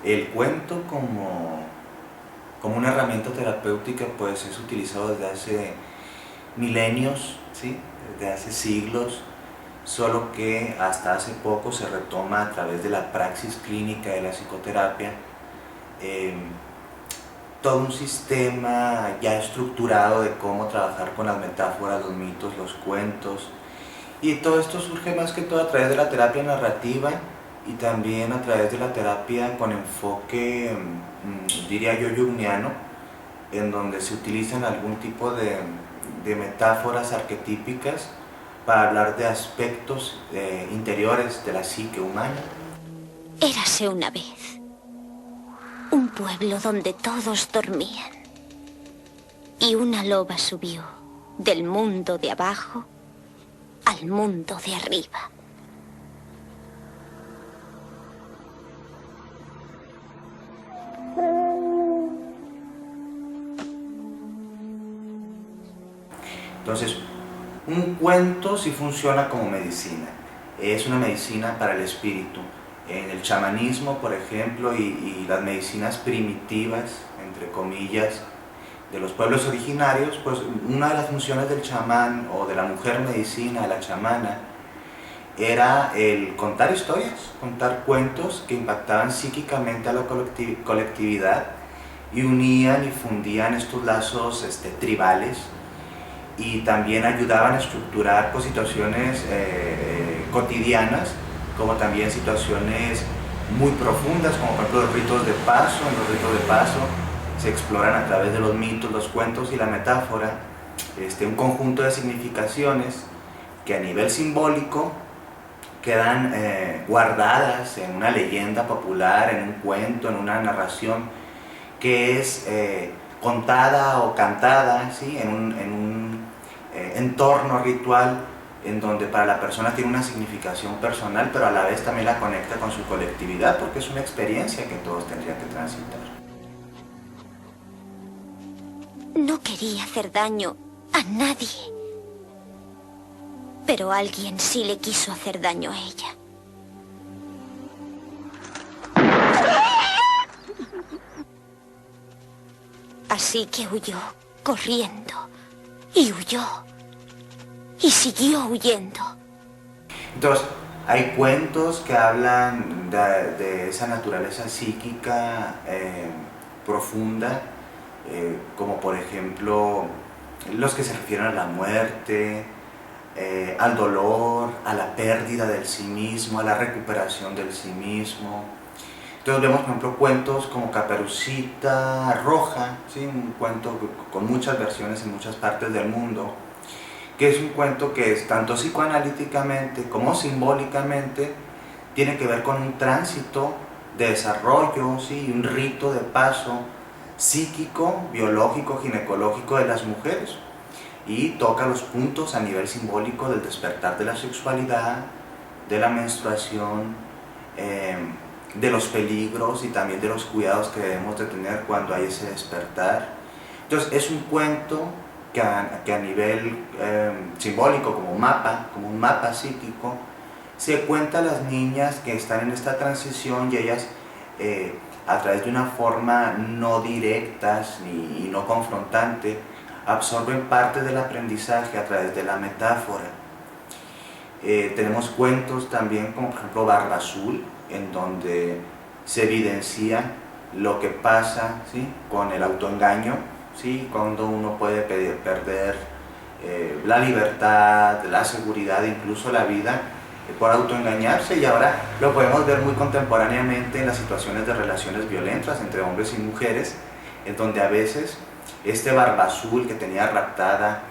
El cuento como una herramienta terapéutica pues es utilizado desde hace milenios, ¿sí? Desde hace siglos, solo que hasta hace poco se retoma a través de la praxis clínica de la psicoterapia, eh, todo un sistema ya estructurado de cómo trabajar con las metáforas, los mitos, los cuentos, y todo esto surge más que todo a través de la terapia narrativa y también a través de la terapia con enfoque, diría yo, junguiano, en donde se utilizan algún tipo de metáforas arquetípicas para hablar de aspectos interiores de la psique humana. Érase una vez un pueblo donde todos dormían y una loba subió del mundo de abajo al mundo de arriba. Entonces, un cuento sí funciona como medicina, es una medicina para el espíritu. En el chamanismo, por ejemplo, y las medicinas primitivas, entre comillas, de los pueblos originarios, pues una de las funciones del chamán o de la mujer medicina, de la chamana, era el contar historias, contar cuentos que impactaban psíquicamente a la colectividad y unían y fundían estos lazos tribales, y también ayudaban a estructurar pues, situaciones cotidianas, como también situaciones muy profundas, como por ejemplo los ritos de paso. En los ritos de paso se exploran a través de los mitos, los cuentos y la metáfora un conjunto de significaciones que a nivel simbólico quedan guardadas en una leyenda popular, en un cuento, en una narración que es contada o cantada, ¿sí? en un entorno ritual en donde para la persona tiene una significación personal, pero a la vez también la conecta con su colectividad, porque es una experiencia que todos tendrían que transitar. No quería hacer daño a nadie, pero alguien sí le quiso hacer daño a ella. Así que huyó, corriendo, y huyó, y siguió huyendo. Entonces, hay cuentos que hablan de esa naturaleza psíquica profunda, como por ejemplo los que se refieren a la muerte, al dolor, a la pérdida del sí mismo, a la recuperación del sí mismo. Entonces vemos, por ejemplo, cuentos como Caperucita Roja, ¿sí? Un cuento con muchas versiones en muchas partes del mundo, que es un cuento que es tanto psicoanalíticamente como simbólicamente tiene que ver con un tránsito de desarrollo, ¿sí? Un rito de paso psíquico, biológico, ginecológico de las mujeres, y toca los puntos a nivel simbólico del despertar de la sexualidad, de la menstruación, de los peligros y también de los cuidados que debemos de tener cuando hay ese despertar. Entonces es un cuento que a nivel simbólico, como un mapa psíquico, se cuenta a las niñas que están en esta transición, y ellas a través de una forma no directa y no confrontante absorben parte del aprendizaje a través de la metáfora. Tenemos cuentos también como por ejemplo Barba Azul, en donde se evidencia lo que pasa, ¿sí? Con el autoengaño, ¿sí? Cuando uno puede perder la libertad, la seguridad, incluso la vida, por autoengañarse, y ahora lo podemos ver muy contemporáneamente en las situaciones de relaciones violentas entre hombres y mujeres, en donde a veces este Barba Azul que tenía raptada,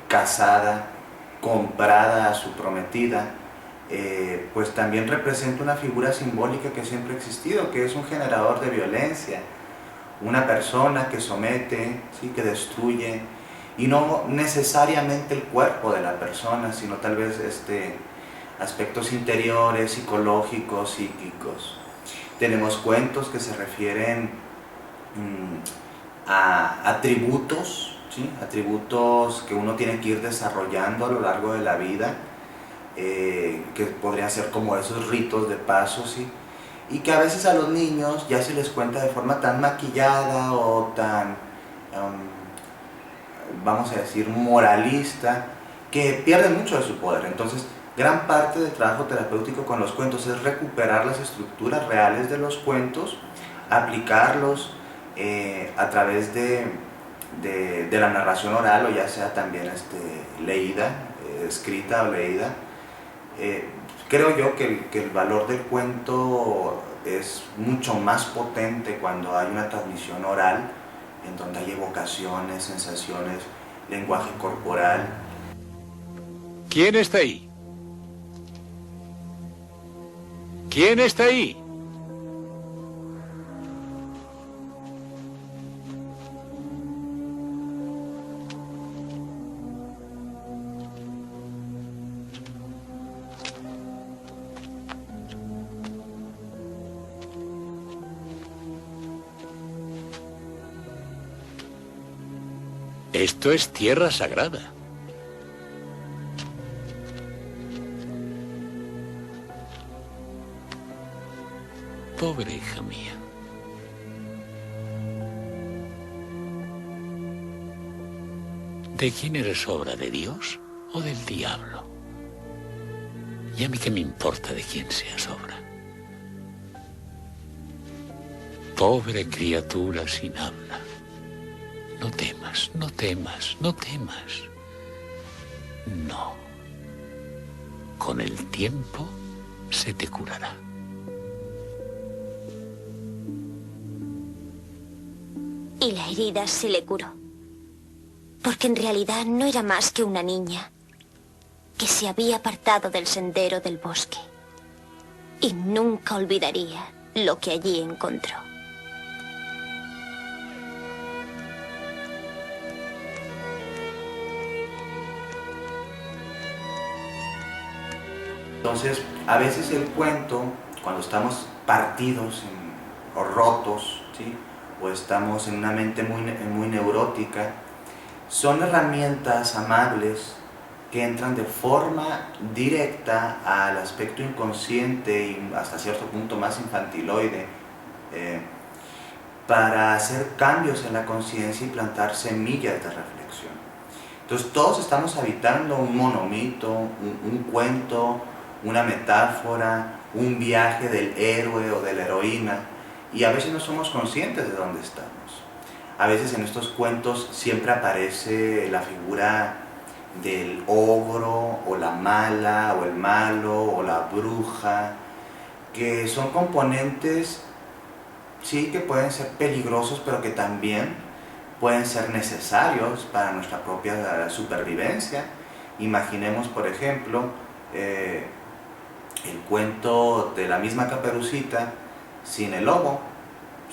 casada, comprada a su prometida, pues también representa una figura simbólica que siempre ha existido, que es un generador de violencia, una persona que somete, ¿sí? Que destruye, y no necesariamente el cuerpo de la persona, sino tal vez aspectos interiores, psicológicos, psíquicos. Tenemos cuentos que se refieren a atributos, ¿sí? Atributos que uno tiene que ir desarrollando a lo largo de la vida, que podrían ser como esos ritos de paso, ¿sí? y que a veces a los niños ya se les cuenta de forma tan maquillada o tan, vamos a decir, moralista, que pierden mucho de su poder. Entonces, gran parte del trabajo terapéutico con los cuentos es recuperar las estructuras reales de los cuentos, aplicarlos a través de la narración oral, o ya sea también leída, escrita o leída. Creo yo que el valor del cuento es mucho más potente cuando hay una transmisión oral, en donde hay evocaciones, sensaciones, lenguaje corporal. ¿Quién está ahí? ¿Quién está ahí? Esto es tierra sagrada. Pobre hija mía. ¿De quién eres obra? ¿De Dios o del diablo? ¿Y a mí qué me importa de quién seas obra? Pobre criatura sin habla. No temas, no temas, no temas. No. Con el tiempo se te curará. Y la herida se le curó. Porque en realidad no era más que una niña que se había apartado del sendero del bosque. Y nunca olvidaría lo que allí encontró. Entonces, a veces el cuento, cuando estamos partidos o rotos, ¿sí?, o estamos en una mente muy neurótica, son herramientas amables que entran de forma directa al aspecto inconsciente y hasta cierto punto más infantiloide, para hacer cambios en la conciencia y plantar semillas de reflexión. Entonces todos estamos habitando un monomito, un cuento, una metáfora, un viaje del héroe o de la heroína, y a veces no somos conscientes de dónde estamos. A veces en estos cuentos siempre aparece la figura del ogro, o la mala, o el malo, o la bruja, que son componentes, sí, que pueden ser peligrosos, pero que también pueden ser necesarios para nuestra propia supervivencia. Imaginemos, por ejemplo, el cuento de la misma Caperucita sin el lobo,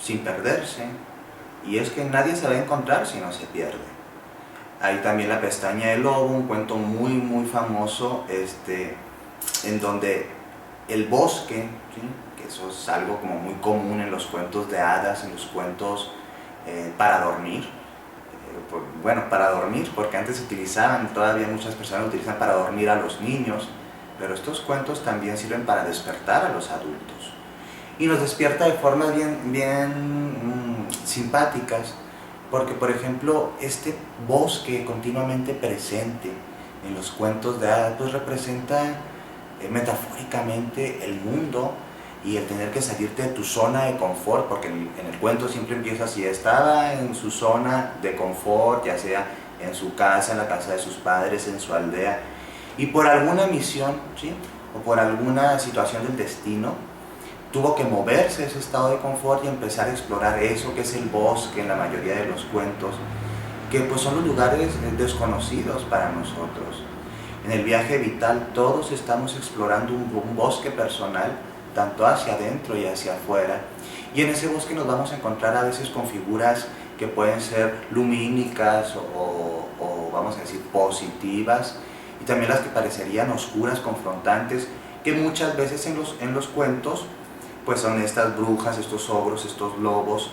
sin perderse, y es que nadie se va a encontrar si no se pierde. Hay también La pestaña del lobo, un cuento muy famoso, en donde el bosque, ¿sí?, que eso es algo como muy común en los cuentos de hadas, en los cuentos para dormir. Bueno, para dormir, porque antes se utilizaban, todavía muchas personas utilizan para dormir a los niños, pero estos cuentos también sirven para despertar a los adultos. Y nos despierta de formas bien simpáticas, porque por ejemplo este bosque continuamente presente en los cuentos de hadas pues representa metafóricamente el mundo y el tener que salirte de tu zona de confort, porque en el cuento siempre empieza así: estaba en su zona de confort, ya sea en su casa, en la casa de sus padres, en su aldea, y por alguna misión, ¿sí?, o por alguna situación del destino, tuvo que moverse de ese estado de confort y empezar a explorar eso que es el bosque en la mayoría de los cuentos, que pues son los lugares desconocidos para nosotros. En el viaje vital todos estamos explorando un bosque personal, tanto hacia adentro y hacia afuera, y en ese bosque nos vamos a encontrar a veces con figuras que pueden ser lumínicas o vamos a decir positivas, y también las que parecerían oscuras, confrontantes, que muchas veces en los cuentos pues son estas brujas, estos ogros, estos lobos,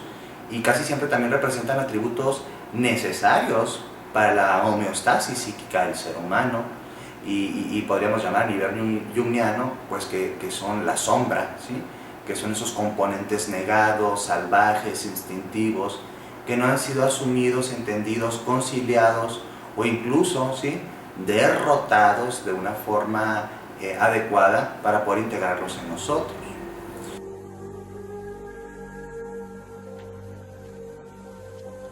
y casi siempre también representan atributos necesarios para la homeostasis psíquica del ser humano, y podríamos llamar a nivel junguiano, pues que son la sombra, ¿sí?, que son esos componentes negados, salvajes, instintivos, que no han sido asumidos, entendidos, conciliados o incluso, ¿sí?, derrotados de una forma adecuada para poder integrarlos en nosotros.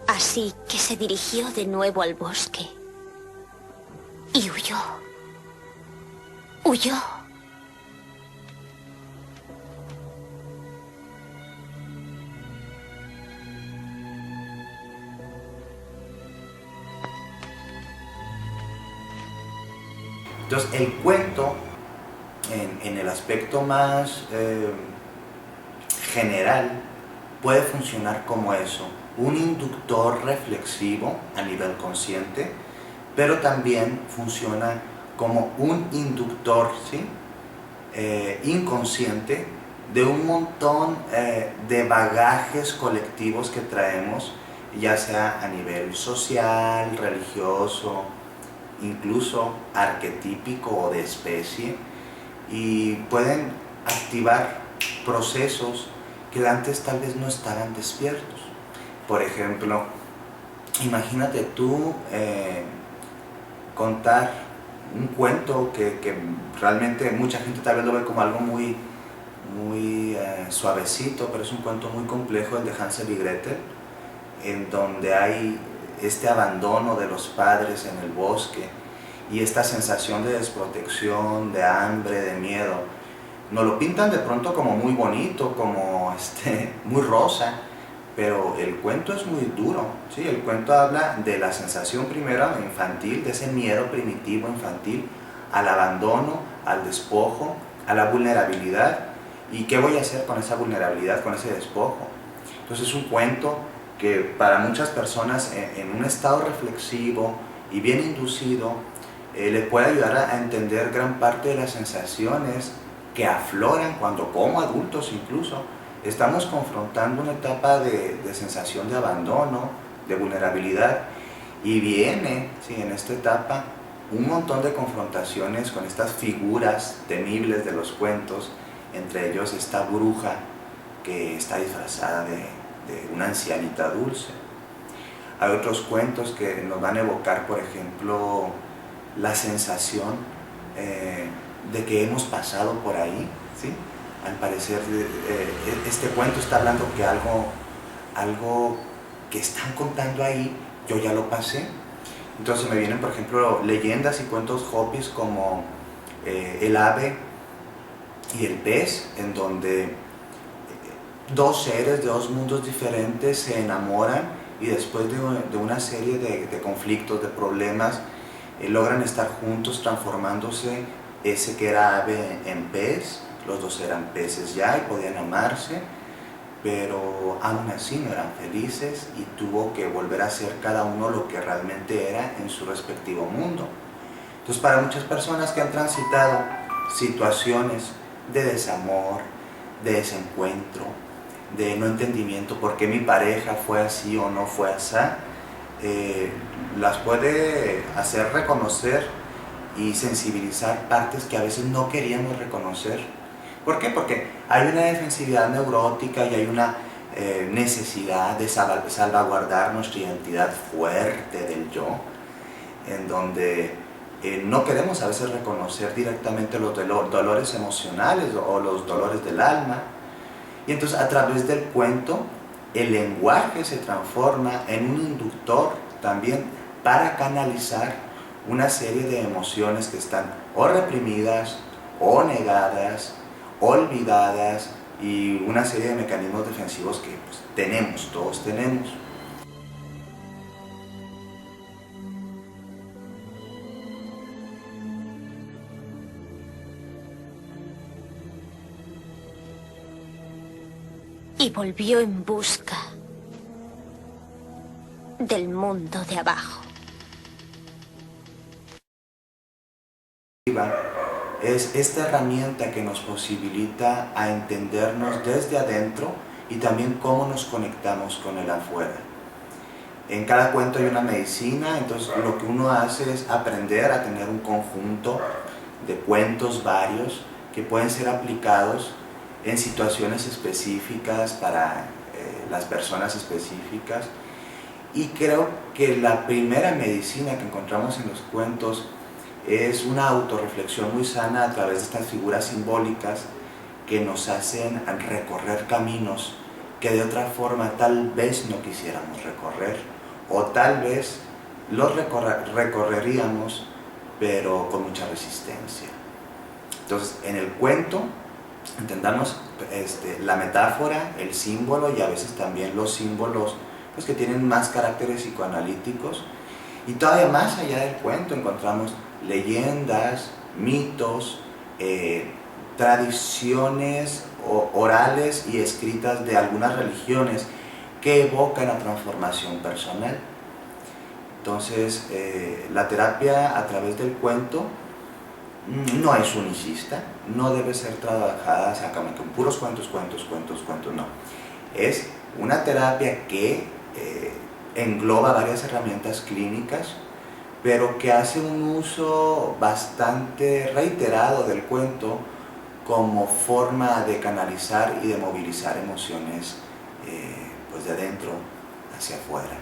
Así que se dirigió de nuevo al bosque y huyó. Huyó. Entonces, el cuento, en el aspecto más general, puede funcionar como eso, un inductor reflexivo a nivel consciente, pero también funciona como un inductor, ¿sí?, inconsciente de un montón de bagajes colectivos que traemos, ya sea a nivel social, religioso, incluso arquetípico o de especie, y pueden activar procesos que antes tal vez no estaban despiertos. Por ejemplo, imagínate tú contar un cuento que realmente mucha gente tal vez lo ve como algo muy suavecito, pero es un cuento muy complejo, el de Hansel y Gretel, en donde hay este abandono de los padres en el bosque y esta sensación de desprotección, de hambre, de miedo. Nos lo pintan de pronto como muy bonito, como muy rosa, pero el cuento es muy duro, ¿sí? El cuento habla de la sensación primero infantil, de ese miedo primitivo infantil, al abandono, al despojo, a la vulnerabilidad. ¿Y qué voy a hacer con esa vulnerabilidad, con ese despojo? Entonces es un cuento que para muchas personas en un estado reflexivo y bien inducido le puede ayudar a entender gran parte de las sensaciones que afloran cuando, como adultos incluso, estamos confrontando una etapa de sensación de abandono, de vulnerabilidad, y viene, ¿sí?, en esta etapa un montón de confrontaciones con estas figuras temibles de los cuentos, entre ellos esta bruja que está disfrazada de una ancianita dulce. Hay otros cuentos que nos van a evocar, por ejemplo, la sensación de que hemos pasado por ahí, ¿sí? Al parecer, este cuento está hablando que algo que están contando ahí, yo ya lo pasé. Entonces me vienen, por ejemplo, leyendas y cuentos hopis como el ave y el pez, en donde dos seres de dos mundos diferentes se enamoran y después de una serie de conflictos, de problemas, logran estar juntos, transformándose ese que era ave en pez. Los dos eran peces ya y podían amarse, pero aún así no eran felices y tuvo que volver a ser cada uno lo que realmente era en su respectivo mundo. Entonces, para muchas personas que han transitado situaciones de desamor, de desencuentro, de no entendimiento, por qué mi pareja fue así o no fue así, las puede hacer reconocer y sensibilizar partes que a veces no queríamos reconocer. ¿Por qué? Porque hay una defensividad neurótica y hay una necesidad de salvaguardar nuestra identidad fuerte del yo, en donde no queremos a veces reconocer directamente los dolores emocionales o los dolores del alma. Y entonces, a través del cuento, el lenguaje se transforma en un inductor también para canalizar una serie de emociones que están o reprimidas o negadas, olvidadas, y una serie de mecanismos defensivos que pues, todos tenemos. Y volvió en busca del mundo de abajo. Es esta herramienta que nos posibilita a entendernos desde adentro y también cómo nos conectamos con el afuera. En cada cuento hay una medicina, entonces lo que uno hace es aprender a tener un conjunto de cuentos varios que pueden ser aplicados en situaciones específicas para las personas específicas. Y creo que la primera medicina que encontramos en los cuentos es una autorreflexión muy sana a través de estas figuras simbólicas que nos hacen recorrer caminos que de otra forma tal vez no quisiéramos recorrer, o tal vez los recorreríamos pero con mucha resistencia. Entonces, en el cuento entendamos la metáfora, el símbolo y a veces también los símbolos pues, que tienen más caracteres psicoanalíticos. Y todavía más allá del cuento encontramos leyendas, mitos, tradiciones orales y escritas de algunas religiones que evocan la transformación personal. Entonces, la terapia a través del cuento no es unicista, no debe ser trabajada, o sea, como que puros cuentos, no. Es una terapia que engloba varias herramientas clínicas, pero que hace un uso bastante reiterado del cuento como forma de canalizar y de movilizar emociones pues de adentro hacia afuera.